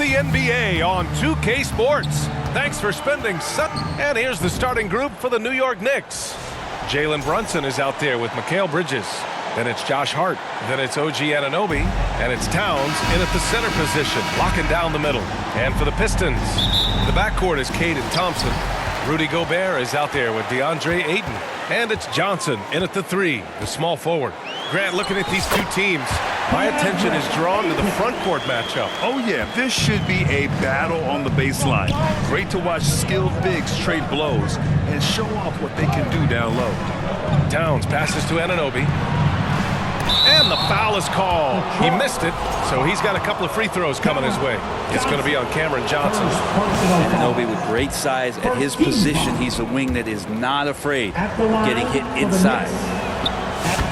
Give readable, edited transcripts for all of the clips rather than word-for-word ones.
the NBA on 2K Sports. Thanks for spending And here's the starting group for the New York Knicks. Jalen Brunson is out there with Mikal Bridges. Then it's Josh Hart. Then it's OG Anunoby. And it's Towns in at the center position, locking down the middle. And for the Pistons, the backcourt is Cade and Thompson. Rudy Gobert is out there with DeAndre Ayton. And it's Johnson in at the 3, the small forward. Grant, looking at these two teams, my attention is drawn to the front court matchup. Oh, yeah, this should be a battle on the baseline. Great to watch skilled bigs trade blows and show off what they can do down low. Towns passes to Anunoby. And the foul is called. He missed it, so he's got a couple of free throws coming his way. It's going to be on Cameron Johnson. Anunoby with great size. At his position, he's a wing that is not afraid of getting hit inside.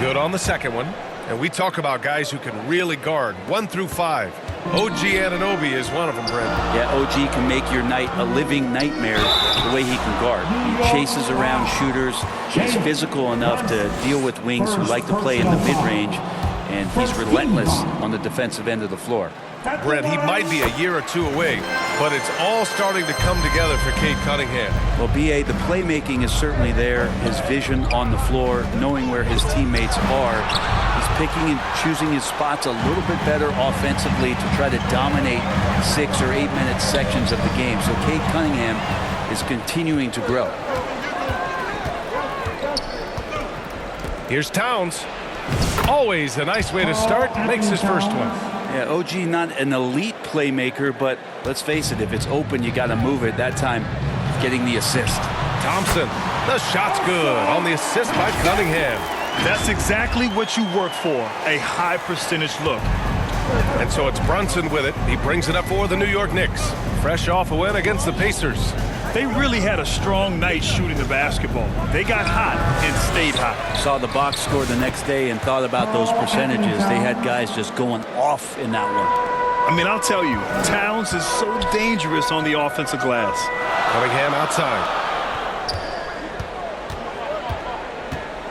Good on the second one. And we talk about guys who can really guard 1 through 5. OG Anunoby is one of them, Brent. Yeah, OG can make your night a living nightmare the way he can guard. He chases around shooters. He's physical enough to deal with wings who like to play in the mid-range, and he's relentless on the defensive end of the floor. Brent, he might be a year or two away, but it's all starting to come together for Cade Cunningham. Well, B.A., the playmaking is certainly there. His vision on the floor, knowing where his teammates are. He's picking and choosing his spots a little bit better offensively to try to dominate 6 or 8 minute sections of the game. So Cade Cunningham is continuing to grow. Here's Towns. Always a nice way to start. Makes his first one. Yeah, OG not an elite playmaker, but let's face it, if it's open, you got to move it. That time, getting the assist. Thompson, the shot's good on the assist by Cunningham. That's exactly what you work for, a high percentage look. And so it's Brunson with it. He brings it up for the New York Knicks. Fresh off a win against the Pacers. They really had a strong night shooting the basketball. They got hot and stayed hot. Saw the box score the next day and thought about those percentages. They had guys just going off in that one. I mean, I'll tell you, Towns is so dangerous on the offensive glass. Cunningham outside.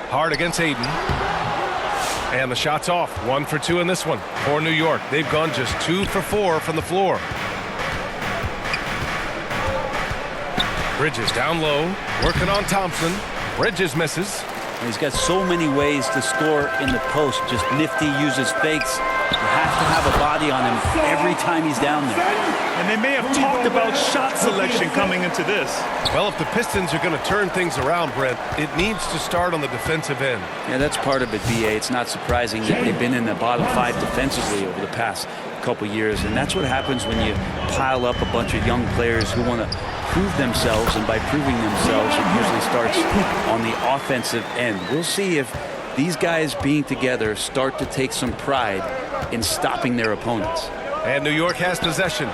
Hard against Ayton. And the shot's off. 1 for 2 in this one for New York. They've gone just 2 for 4 from the floor. Bridges down low, working on Thompson. Bridges misses. He's got so many ways to score in the post. Just nifty, uses fakes. You have to have a body on him every time he's down there. And they may have talked about shot selection coming into this. Well, if the Pistons are going to turn things around, Brent, it needs to start on the defensive end. Yeah, that's part of it, B.A. It's not surprising that they've been in the bottom 5 defensively over the past couple years. And that's what happens when you pile up a bunch of young players who want to prove themselves, and by proving themselves, it usually starts on the offensive end. We'll see if these guys being together start to take some pride in stopping their opponents. And New York has possession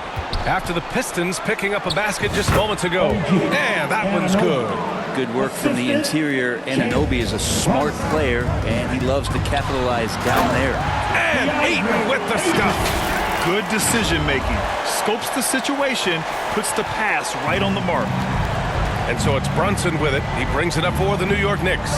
after the Pistons picking up a basket just moments ago. And that one's good. Good work from the interior. Anunoby is a smart player, and he loves to capitalize down there. And Ayton with the stuff. Good decision making. Scopes the situation, puts the pass right on the mark. And so it's Brunson with it. He brings it up for the New York Knicks.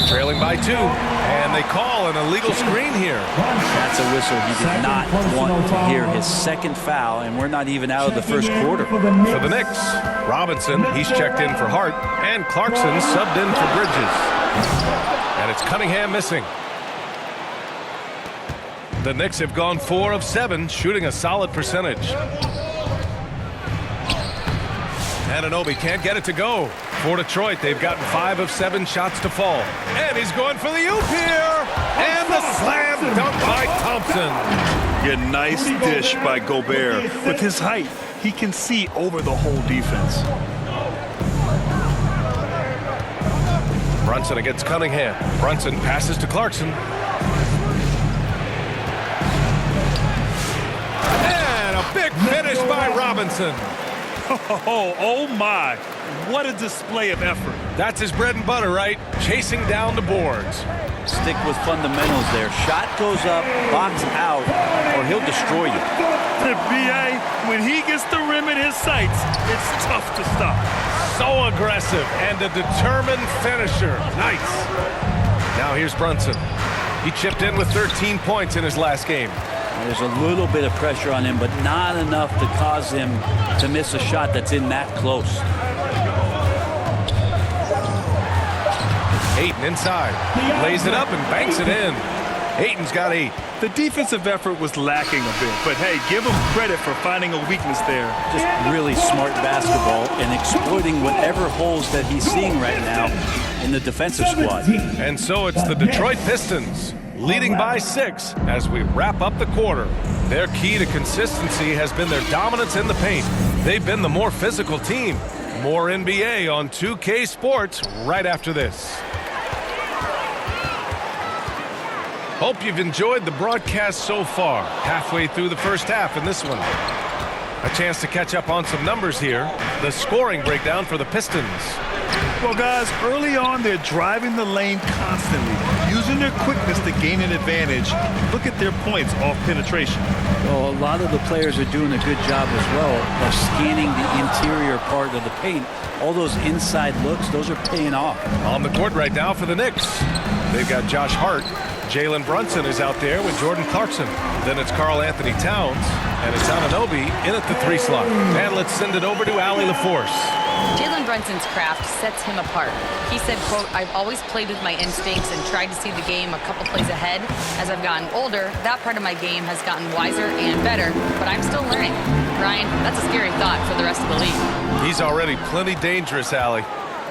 Trailing by 2. And they call an illegal screen here. That's a whistle. He did not want to hear his second foul, and we're not even out of the first quarter. For the Knicks, Robinson, he's checked in for Hart. And Clarkson subbed in for Bridges. And it's Cunningham missing. The Knicks have gone 4 of 7, shooting a solid percentage. Anunoby can't get it to go. For Detroit, they've gotten 5 of 7 shots to fall. And he's going for the oop here. And the slam dunk by Thompson. Yeah, nice dish by Gobert. With his height, he can see over the whole defense. Brunson against Cunningham. Brunson passes to Clarkson. And a big finish by Robinson. Oh my, what a display of effort. That's his bread and butter, right? Chasing down the boards. Stick with fundamentals there. Shot goes up, box out, or he'll destroy you. The B.A., when he gets the rim in his sights, it's tough to stop. So aggressive and a determined finisher. Nice. Now here's Brunson. He chipped in with 13 points in his last game. There's a little bit of pressure on him, but not enough to cause him to miss a shot that's in that close. Ayton inside. Lays it up and banks it in. Ayton's got 8. The defensive effort was lacking a bit, but hey, give him credit for finding a weakness there. Just really smart basketball and exploiting whatever holes that he's seeing right now in the defensive squad. And so it's the Detroit Pistons leading by 6 as we wrap up the quarter. Their key to consistency has been their dominance in the paint. They've been the more physical team. More NBA on 2K Sports right after this. Hope you've enjoyed the broadcast so far. Halfway through the first half in this one. A chance to catch up on some numbers here. The scoring breakdown for the Pistons. Well, guys, early on, they're driving the lane constantly, using their quickness to gain an advantage. Look at their points off penetration. Well, a lot of the players are doing a good job as well of scanning the interior part of the paint. All those inside looks, those are paying off. On the court right now for the Knicks. They've got Josh Hart. Jalen Brunson is out there with Jordan Clarkson. Then it's Karl Anthony Towns, and it's Anunoby in at the 3 slot. And let's send it over to Allie LaForce. Jalen Brunson's craft sets him apart. He said, quote, "I've always played with my instincts and tried to see the game a couple plays ahead. As I've gotten older, that part of my game has gotten wiser and better, but I'm still learning." Ryan, that's a scary thought for the rest of the league. He's already plenty dangerous, Allie.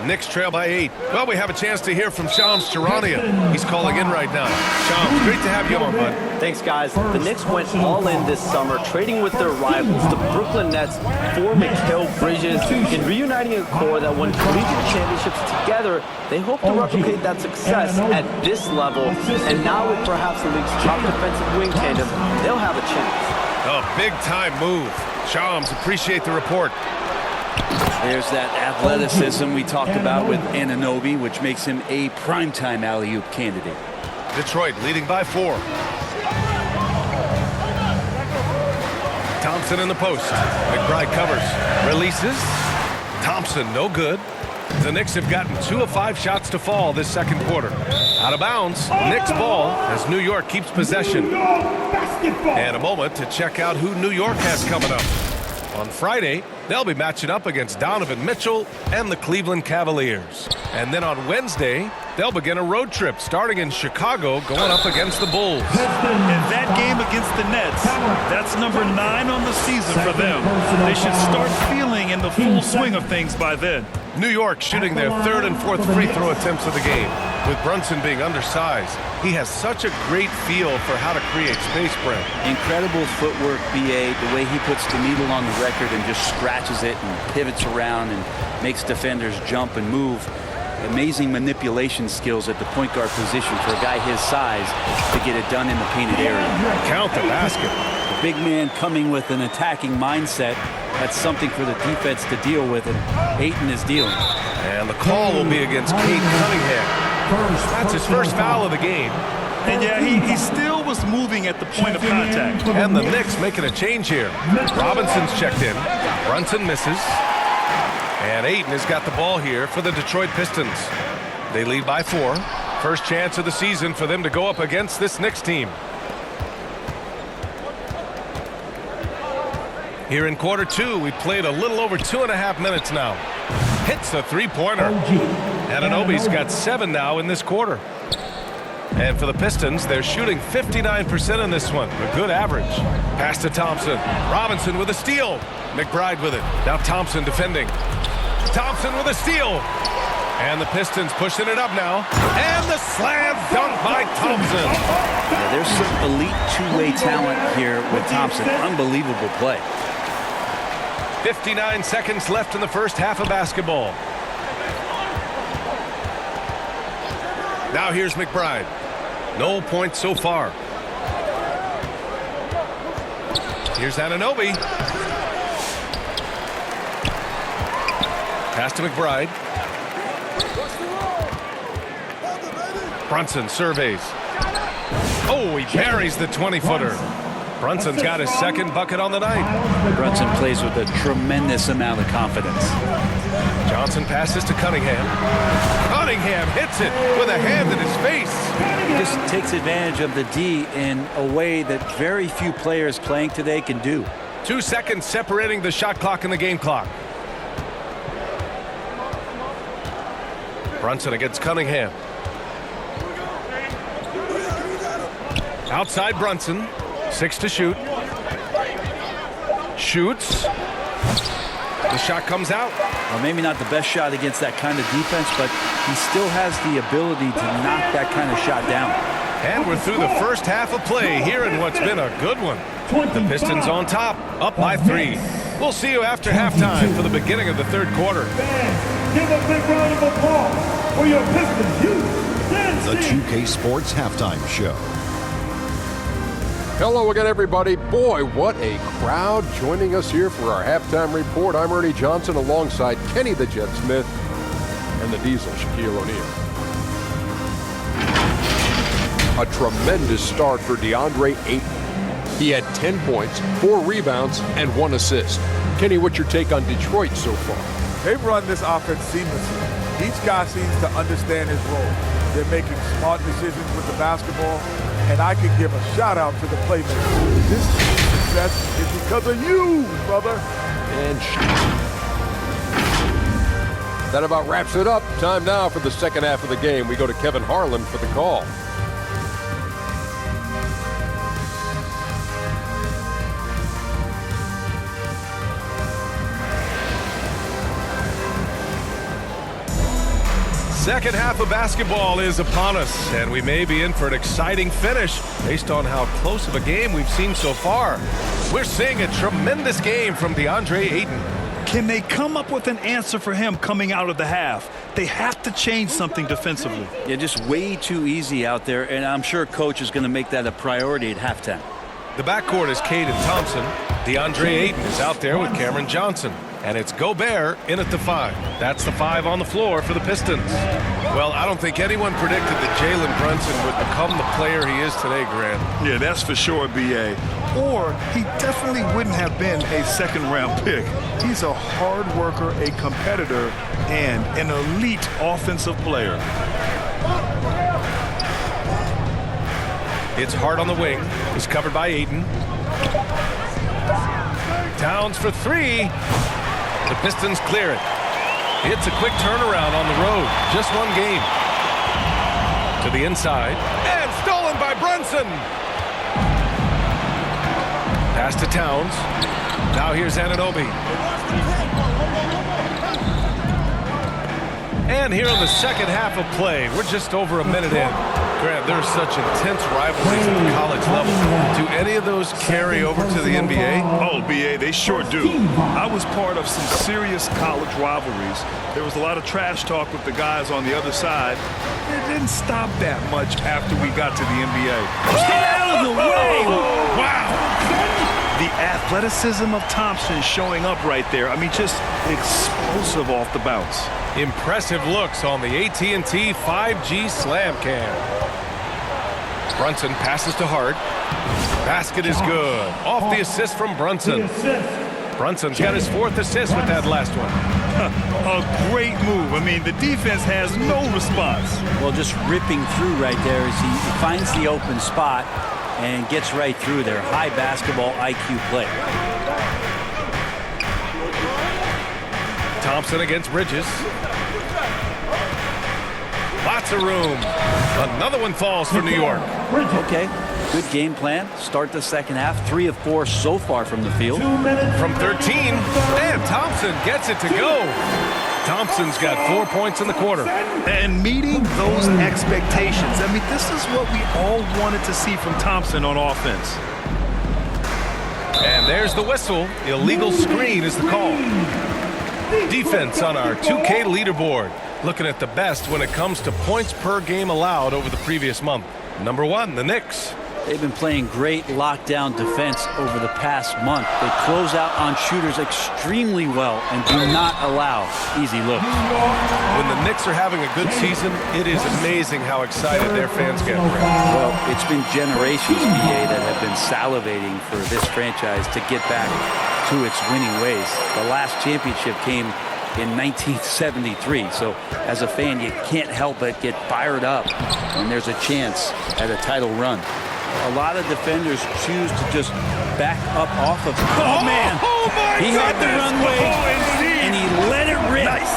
Knicks trail by 8. Well, we have a chance to hear from Shams Charania. He's calling in right now. Shams, great to have you on, bud. Thanks, guys. The Knicks went all in this summer, trading with their rivals, the Brooklyn Nets, for Mikal Bridges, and reuniting a core that won collegiate championships together. They hope to replicate that success at this level, and now with perhaps the league's top defensive wing tandem, they'll have a chance. A big-time move. Shams, appreciate the report. There's that athleticism we talked about with Anunoby, which makes him a primetime alley-oop candidate. Detroit leading by 4. Thompson in the post. McBride covers. Releases. Thompson, no good. The Knicks have gotten 2 of 5 shots to fall this second quarter. Out of bounds. Knicks ball as New York keeps possession. And a moment to check out who New York has coming up. On Friday, they'll be matching up against Donovan Mitchell and the Cleveland Cavaliers. And then on Wednesday, they'll begin a road trip starting in Chicago going up against the Bulls. And that game against the Nets, that's number 9 on the season for them. They should start feeling in the full swing of things by then. New York shooting their 3rd and 4th free throw attempts of the game. With Brunson being undersized, he has such a great feel for how to create space, Brent. Incredible footwork, B.A., the way he puts the needle on the record and just scratches it and pivots around and makes defenders jump and move. Amazing manipulation skills at the point guard position for a guy his size to get it done in the painted area. Count the basket. The big man coming with an attacking mindset. That's something for the defense to deal with, and Ayton is dealing. And the call will be against Cade Cunningham. That's his first foul of the game. And yeah, he still was moving at the point of contact. And the Knicks making a change here. Robinson's checked in. Brunson misses. And Ayton has got the ball here for the Detroit Pistons. They lead by 4. First chance of the season for them to go up against this Knicks team. Here in quarter 2, we played a little over 2.5 minutes now. Hits a 3-pointer. Anunoby's got 7 now in this quarter. And for the Pistons, they're shooting 59% in this one. A good average. Pass to Thompson. Robinson with a steal. McBride with it. Now Thompson defending. Thompson with a steal. And the Pistons pushing it up now. And the slam dunk by Thompson. Yeah, there's some elite two-way talent here with Thompson. Unbelievable play. 59 seconds left in the first half of basketball. Now here's McBride. No points so far. Here's Anunoby. Pass to McBride. Brunson surveys. Oh, he buries the 20-footer. Brunson's got his second bucket on the night. Brunson plays with a tremendous amount of confidence. Johnson passes to Cunningham. Cunningham hits it with a hand in his face. He just takes advantage of the D in a way that very few players playing today can do. 2 seconds separating the shot clock and the game clock. Brunson against Cunningham. Outside Brunson. 6 to shoot. Shoots. The shot comes out. Well, maybe not the best shot against that kind of defense, but he still has the ability to knock that kind of shot down. And we're through the first half of play here in what's been a good one. The Pistons on top, up by 3. We'll see you after halftime for the beginning of the third quarter. Give a big round of applause for your Pistons. The 2K Sports Halftime Show. Hello again, everybody. Boy, what a crowd joining us here for our halftime report. I'm Ernie Johnson alongside Kenny the Jet Smith and the Diesel, Shaquille O'Neal. A tremendous start for DeAndre Ayton. He had 10 points, 4 rebounds, and 1 assist. Kenny, what's your take on Detroit so far? They've run this offense seamlessly. Each guy seems to understand his role. They're making smart decisions with the basketball, and I can give a shout out to the playmakers. This team's success is because of you, brother. And that about wraps it up. Time now for the second half of the game. We go to Kevin Harlan for the call. Second half of basketball is upon us, and we may be in for an exciting finish based on how close of a game we've seen so far. We're seeing a tremendous game from DeAndre Ayton. Can they come up with an answer for him coming out of the half? They have to change something defensively. Yeah, just way too easy out there, and I'm sure coach is going to make that a priority at halftime. The backcourt is Cade and Thompson. DeAndre Ayton is out there with Cameron Johnson. And it's Gobert in at the 5. That's the 5 on the floor for the Pistons. Well, I don't think anyone predicted that Jalen Brunson would become the player he is today, Grant. Yeah, that's for sure, B.A. Or he definitely wouldn't have been a second-round pick. He's a hard worker, a competitor, and an elite offensive player. It's Hart on the wing. He's covered by Ayton. Towns for 3. The Pistons clear it. It's a quick turnaround on the road. Just one game. To the inside. And stolen by Brunson. Pass to Towns. Now here's Anunoby. And here in the second half of play, we're just over a minute in. Grant, there's such intense rivalries at the college level. Do any of those carry over to the NBA? Oh, B.A., they sure do. I was part of some serious college rivalries. There was a lot of trash talk with the guys on the other side. It didn't stop that much after we got to the NBA. Get out of the way! Wow! The athleticism of Thompson showing up right there. I mean, just explosive off the bounce. Impressive looks on the AT&T 5G Slam Cam. Brunson passes to Hart. Basket is good. Off the assist from Brunson. Brunson's got his 4th assist with that last one. A great move. I mean, the defense has no response. Well, just ripping through right there as he finds the open spot and gets right through there. High basketball IQ play. Thompson against Bridges. Lots of room. Another one falls for New York. Okay, good game plan. Start the second half. 3 of 4 so far from the field. From 13, and Thompson gets it to go. Thompson's got 4 points in the quarter. And meeting those expectations. I mean, this is what we all wanted to see from Thompson on offense. And there's the whistle. Illegal screen is the call. Defense on our 2K leaderboard. Looking at the best when it comes to points per game allowed over the previous month. Number 1, the Knicks. They've been playing great lockdown defense over the past month. They close out on shooters extremely well and do not allow easy looks. When the Knicks are having a good season, it is amazing how excited their fans get. Well, it's been generations, BA, that have been salivating for this franchise to get back to its winning ways. The last championship came in 1973. So as a fan, you can't help but get fired up when there's a chance at a title run. A lot of defenders choose to just back up off of. Oh, man. He had the runway, and he let it rip. Nice.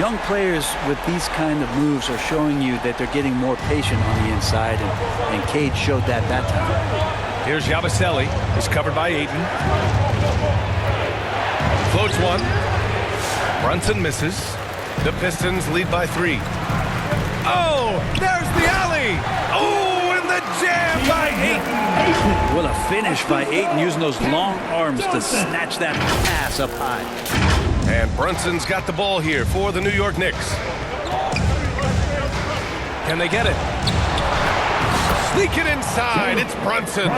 Young players with these kind of moves are showing you that they're getting more patient on the inside, and Cade showed that time. Here's Yabusele. He's covered by Ayton. Floats one. Brunson misses. The Pistons lead by 3. Oh, there's the alley. Oh, and the jam by Ayton. What a finish by Ayton, using those long arms to snatch that pass up high. And Brunson's got the ball here for the New York Knicks. Can they get it? Sneak it inside. It's Brunson.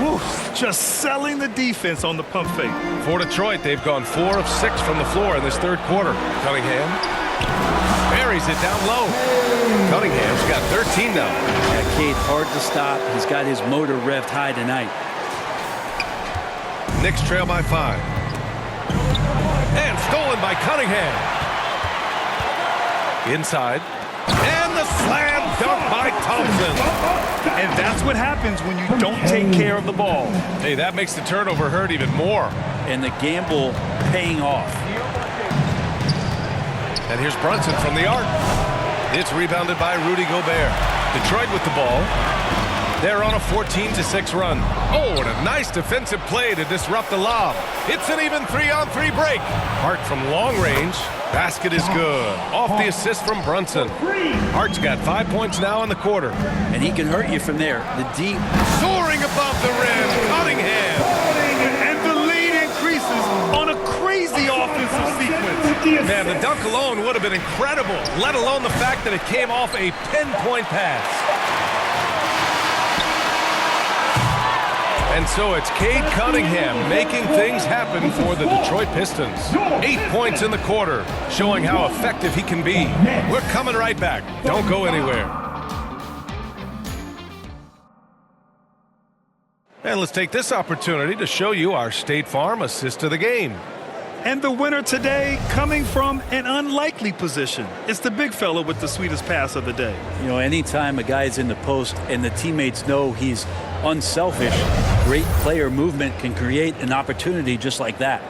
Woo, just selling the defense on the pump fake. For Detroit, they've gone 4 of 6 from the floor in this third quarter. Cunningham buries it down low. Cunningham's got 13 now. Yeah, Cade, hard to stop. He's got his motor revved high tonight. Knicks trail by 5. And stolen by Cunningham. Inside. And the slam dunk by Thompson. And that's what happens when you don't take care of the ball. Hey, that makes the turnover hurt even more. And the gamble paying off. And here's Brunson from the arc. It's rebounded by Rudy Gobert. Detroit with the ball. They're on a 14-6 run. Oh, and a nice defensive play to disrupt the lob. It's an even 3-on-3 break. Hart from long range. Basket is good. Off the assist from Brunson. Hart's got 5 points now in the quarter. And he can hurt you from there. The deep. Soaring above the rim. Cunningham. And the lead increases on a crazy offensive sequence. Man, the dunk alone would have been incredible, let alone the fact that it came off a pinpoint pass. And so it's Cade Cunningham making things happen for the Detroit Pistons. 8 points in the quarter, showing how effective he can be. We're coming right back. Don't go anywhere. And let's take this opportunity to show you our State Farm assist of the game. And the winner today coming from an unlikely position. It's the big fella with the sweetest pass of the day. You know, anytime a guy's in the post and the teammates know he's unselfish, great player movement can create an opportunity just like that.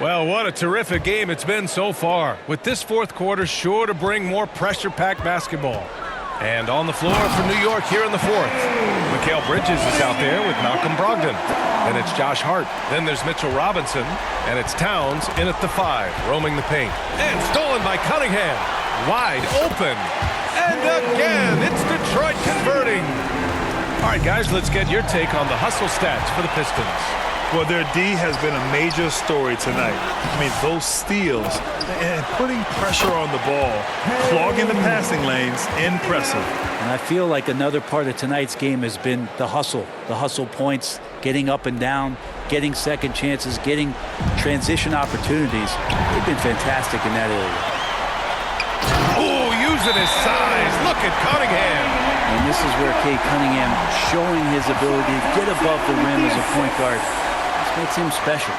Well, what a terrific game it's been so far, with this fourth quarter sure to bring more pressure-packed basketball. And on the floor for New York here in the fourth, Mikal Bridges is out there with Malcolm Brogdon. Then it's Josh Hart. Then there's Mitchell Robinson. And it's Towns in at the 5, roaming the paint. And stolen by Cunningham. Wide open. And again, it's Detroit converting. All right, guys, let's get your take on the hustle stats for the Pistons. Well, their D has been a major story tonight. I mean, those steals and putting pressure on the ball, clogging the passing lanes, impressive. And I feel like another part of tonight's game has been the hustle points, getting up and down, getting second chances, getting transition opportunities. They've been fantastic in that area. Oh, using his size. Look at Cunningham. And this is where Cade Cunningham showing his ability to get above the rim as a point guard. This makes him special.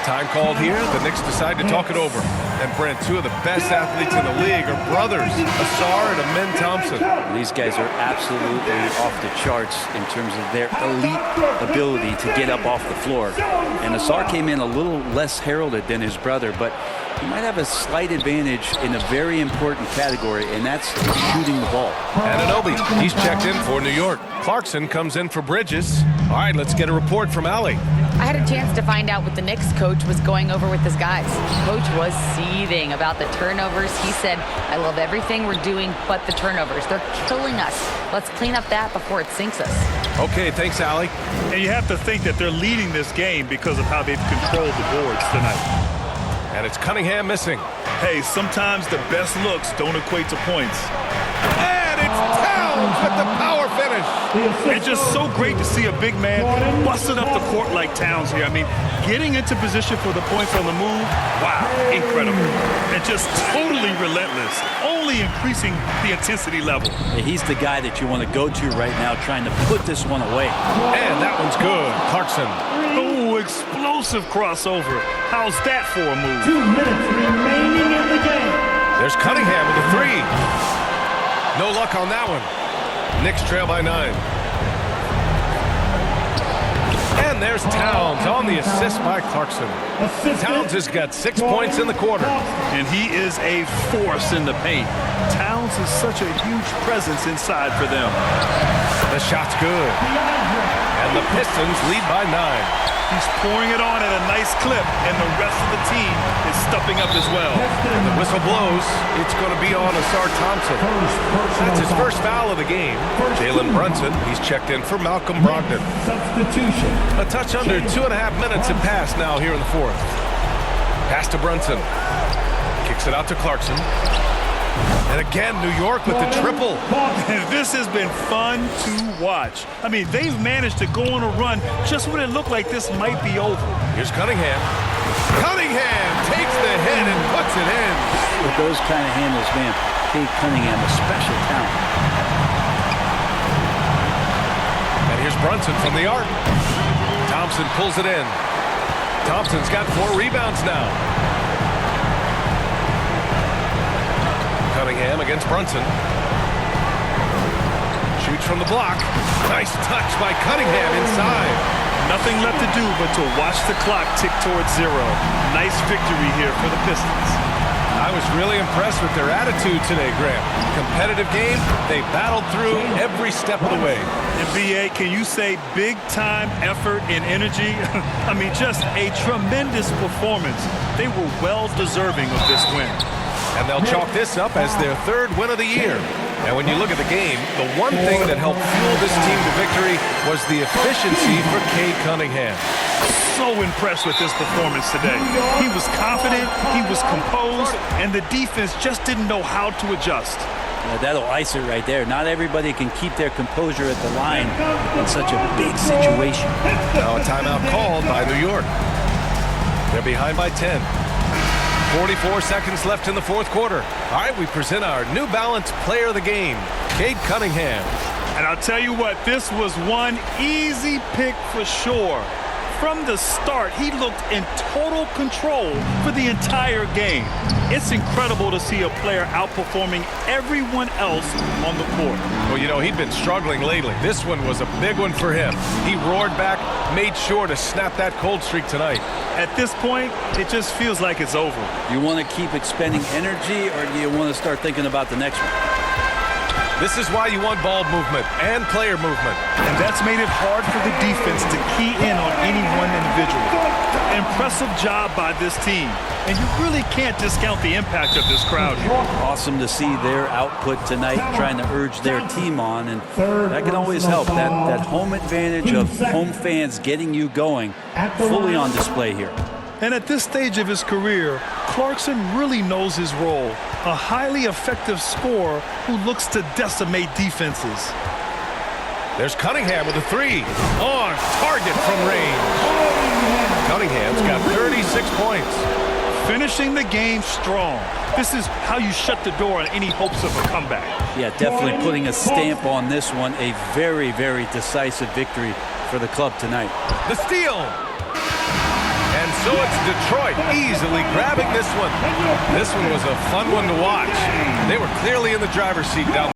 Time called here. The Knicks decide to talk it over. And Brent, 2 of the best athletes in the league are brothers, Asar and Amen Thompson. These guys are absolutely off the charts in terms of their elite ability to get up off the floor. And Asar came in a little less heralded than his brother, but he might have a slight advantage in a very important category, and that's shooting the ball. Anunoby, he's checked in for New York. Clarkson comes in for Bridges. All right, let's get a report from Allie. I had a chance to find out what the Knicks coach was going over with his guys. Coach was seething about the turnovers. He said, I love everything we're doing but the turnovers. They're killing us. Let's clean up that before it sinks us. Okay, thanks, Allie. And you have to think that they're leading this game because of how they've controlled the boards tonight. And it's Cunningham missing. Hey, sometimes the best looks don't equate to points. And Towns with the power finish. It's just so great to see a big man busting up the court like Towns here. I mean, getting into position for the points on the move, wow, incredible. And just totally relentless, only increasing the intensity level. Yeah, he's the guy that you want to go to right now, trying to put this one away. And that one's good. Clarkson. Oh, explosive crossover. How's that for a move? 2 minutes remaining in the game. There's Cunningham with a three. No luck on that one. Knicks trail by 9. And there's Towns on the assist by Clarkson. Towns has got 6 points in the quarter. And he is a force in the paint. Towns is such a huge presence inside for them. The shot's good. And the Pistons lead by 9. He's pouring it on at a nice clip, and the rest of the team is stepping up as well. And the whistle blows. It's going to be on Asar Thompson. That's his first foul of the game. Jalen Brunson, he's checked in for Malcolm Brogdon. Substitution. A touch under 2.5 minutes have passed now here in the fourth. Pass to Brunson. Kicks it out to Clarkson. And again, New York with the triple. This has been fun to watch. I mean, they've managed to go on a run just when it looked like this might be over. Here's Cunningham. Cunningham takes the hit and puts it in. With those kind of handles, man, Cade Cunningham, a special talent. And here's Brunson from the arc. Thompson pulls it in. Thompson's got 4 rebounds now. Cunningham against Brunson. Shoots from the block. Nice touch by Cunningham inside. Nothing left to do but to watch the clock tick towards 0. Nice victory here for the Pistons. I was really impressed with their attitude today, Graham. Competitive game. They battled through every step of the way. And BA, can you say big-time effort and energy? I mean, just a tremendous performance. They were well-deserving of this win. And they'll chalk this up as their 3rd win of the year. And when you look at the game, the one thing that helped fuel this team to victory was the efficiency for Cade Cunningham. So impressed with his performance today. He was confident, he was composed, and the defense just didn't know how to adjust. That'll ice it right there. Not everybody can keep their composure at the line in such a big situation. Now a timeout called by New York. They're behind by 10. 44 seconds left in the fourth quarter. All right, we present our New Balance player of the game, Cade Cunningham. And I'll tell you what, this was one easy pick for sure. From the start, he looked in total control for the entire game. It's incredible to see a player outperforming everyone else on the court. Well, you know, he'd been struggling lately. This one was a big one for him. He roared back, made sure to snap that cold streak tonight. At this point, it just feels like it's over. You want to keep expending energy, or do you want to start thinking about the next one? This is why you want ball movement and player movement. And that's made it hard for the defense to key in on any one individual. Impressive job by this team. And you really can't discount the impact of this crowd here. Awesome to see their output tonight, trying to urge their team on, and that can always help. That home advantage of home fans getting you going, fully on display here. And at this stage of his career, Clarkson really knows his role. A highly effective scorer who looks to decimate defenses. There's Cunningham with a 3. On target from range. Cunningham's got 36 points. Finishing the game strong. This is how you shut the door on any hopes of a comeback. Yeah, definitely putting a stamp on this one. A very, very decisive victory for the club tonight. The steal. And so it's Detroit easily grabbing this one. This one was a fun one to watch. They were clearly in the driver's seat down